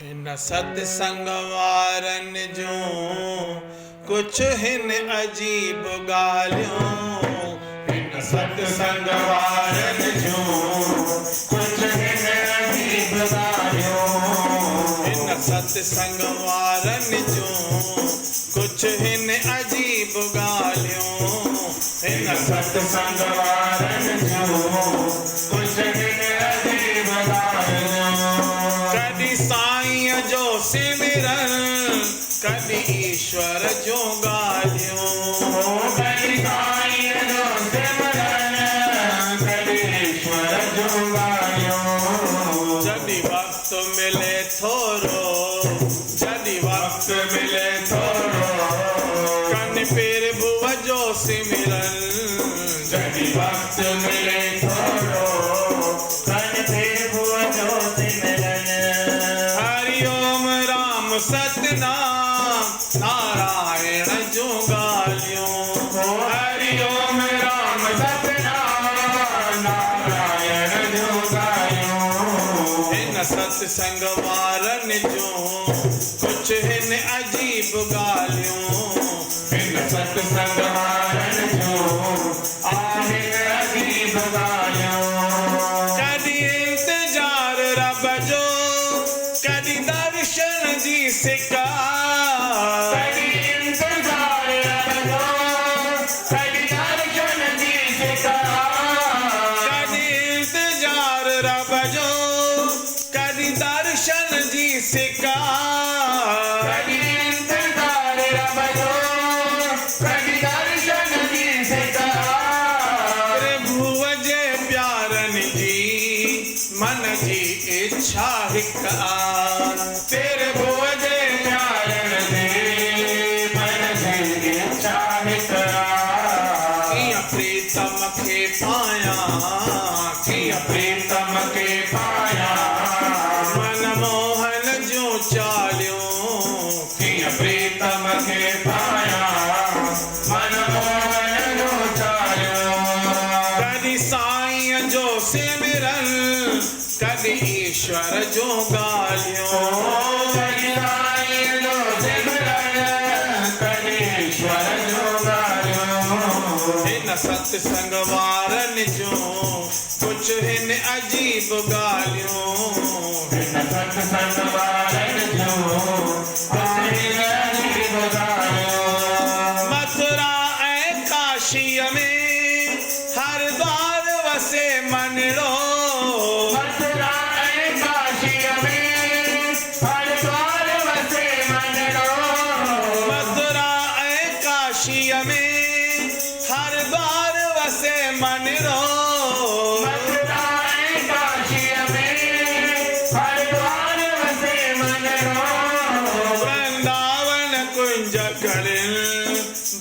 इन सत्संग वारन जो कुछ हिन अजीब गालियों। इन सत्संग वारन जो कुछ हिन अजीब गालियों। इन सत्संग वारन जो कुछ हिन अजीब गालियों। इन सत्संग वारन जो कुछ हिन अजीब गालियों। कदी साईं जो सिमरन कदी ईश्वर जो गालियों। कदी साईं जो सिमरन कदी ईश्वर जो गालियों। जदी वक्त मिले थोरो जदी वक्त मिले थोरो कन पीर बुआ जो सिमरन। जदी वक्त मिले थोरो कन पीर बुआ जो सिमरन। हरि ओम राम सतनाम नारायण जो गालियों। हरि ओम राम सतनाम नारायण जो गालियों। इन सत्संग वारन जो कुछ हिन अजीब गालियों। इन सत्संग वारन जो आहिन अजीब गालियों। कदी इंतजार रब जो कदी दर्शन जी सिका। कदी इंतजार रब जो कदी दर्शन जी सिका। कदी इंतजार रब जो कदी दर्शन जी सिका। कदी इंतजार रब जो कदी दर्शन जी सिका। प्रभु जे प्यारन जी मन जी इच्छा हिक तेरे भुआ जे प्यारन जी मन जी इच्छा हिक। किया प्रीतम के पाया किया प्रीतम के पाया मन मोहन जो चालियों। किया प्रीतम के पाया मन मोहन जो चालियों। कदी साईं जो सिमरन कदी ईश्वर जो गालियों। कदी साईं जो सिमरन कदी ईश्वर जो गालियों। इन सत्संग वारन जो कुछ हिन अजीब गालियों। इन सत्संग वारन जो हिन अजीब गालियों। मथुरा ऐं काशी में हर द्वार वसे मनड़ो। मथुरा ऐं काशी में हर द्वार वसे मनड़ो। मथुरा ऐं काशी में हर द्वार वसे मनड़ो। मथुरा ऐं काशी में हर द्वार वसे मनड़ो। वृंदावन कुंज कड़िल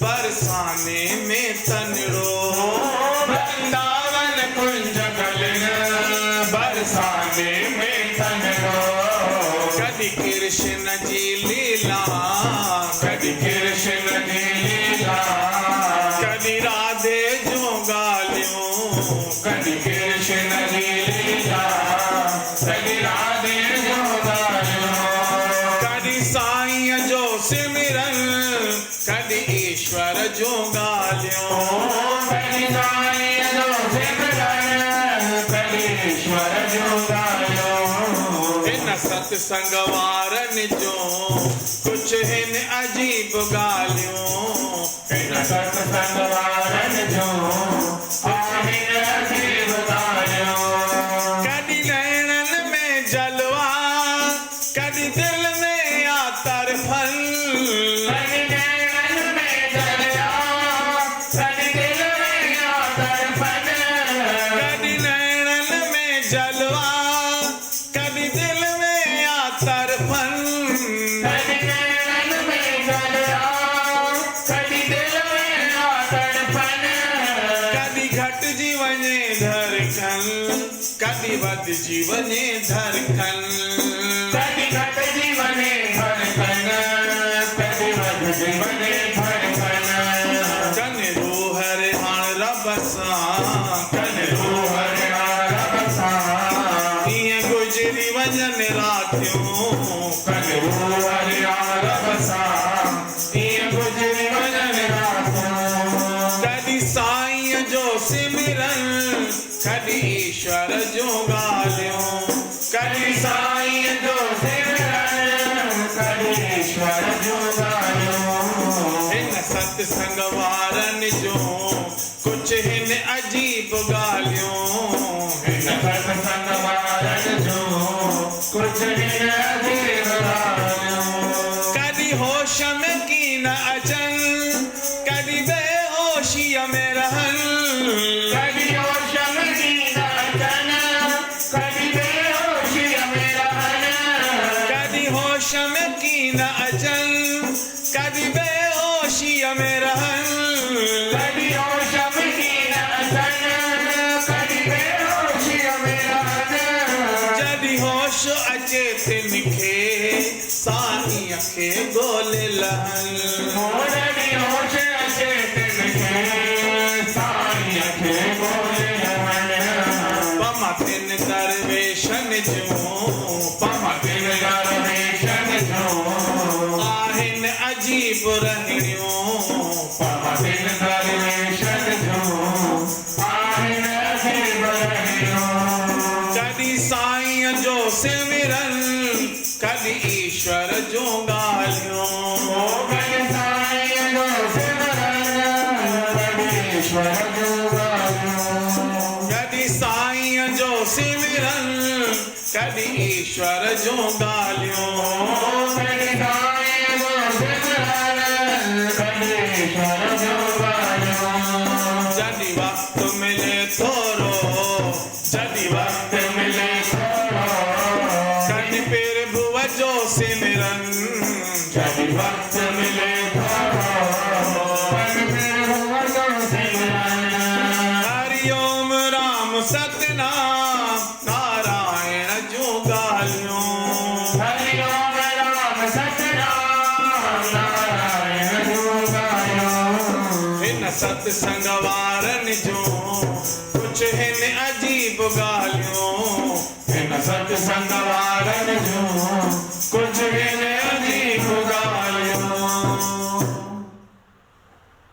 बरसाने में तनड़ो। वृंदावन कुंज कड़िल बरसाने में तनड़ो। कदी कृष्ण जी लीला कदी कृष्ण जी लीला कदी राधे जो गालियों। कदी कृष्ण जी लीला कदी राधे जो गालियों। कदी साईं जो सिमरन कदी ईश्वर जो गालियों। कदी साईं जो सिमरन कदी ईश्वर जो गालियों। इन सत्संग वारन जो कुछ हिन अजीब गालियों। इन सत्संग वारन जो आहिन अजीब गालियों। कदी नैनन में जलवा कदी दिल में आतर फल। कदी नैनन में जलवा कदी दिल में आतर फल। कदी नैनन में जलवा कदी दिल में आतर फल। कदी नैनन में जलवा कदी दिल में आतर फल। कदी घट जीवने धड़कन कदी वध जीवने धड़कन। कदी घट जीवने धड़कन कदी वध जीवने धड़कन। कन रूहर हाण रबसा कन रूहर हाण रबसा। गुजरी वजन रात ॻाल्हियूं कॾहिं हरि रब सां ईअं गुज़री वञनि रातियूं कॾहिं साईं जो सिमरन कॾहिं ईश्वर जूं ॻाल्हियूं कॾहिं साईं जो सिमरन कॾहिं ईश्वर जूं ॻाल्हियूं हिन सत्संग वारनि जूं कुझु हिन अजीब ॻाल्हियूं हिन सत्संग वारनि जूं कुझु हिन अजीब ॻाल्हियूं कॾहिं होश में कीन अचनि कॾहिं बेहोशीअ में रहनि कॾहिं होश में कीन अचनि कॾहिं बेहोशीअ में रहनि कॾहिं होश में कीन अचनि कॾहिं बेहोशीअ में रहनि कॾहिं होश में कीन अचनि कॾहिं बेहोशीअ में रहनि जॾहिं होश अचे तिन खे साईं खे ॻोल्हे लहनि जॾहिं होश अचे तिन खे साईं खे ॻोल्हे लहनि पमा तिन दरवेशनि जूं पमा तिन दरवेशनि जूं आहिनि अजीब रहणियूं पमा तिन दरवेशनि जूं आहिनि अजीब रहणियूं कॾहिं साईं जो सिमरन कॾहिं ईश्वर जूं ॻाल्हियूं कॾहिं साईं जो सिमरन कॾहिं ईश्वर जूं ॻाल्हियूं कॾहिं साईं जो सिमरन कॾहिं ईश्वर जूं ॻाल्हियूं कॾहिं साईं जो सिमरन कॾहिं ईश्वर जूं ॻाल्हियूं जॾहिं वक़्तु मिले थोरो जॾहिं वक़्तु मिले थोरो कॾहिं प्रभुअ जो सिमरन जॾहिं वक़्तु मिले थोरो कॾहिं प्रभुअ जो सिमरन हरिओम राम सतनाम नारायण जूं ॻाल्हियूं हरिओम राम सतनाम नारायण जूं ॻाल्हियूं हिन सत्संग वारनि जूं कुझु हिन अजीब ॻाल्हियूं हिन सत्संग वारनि जूं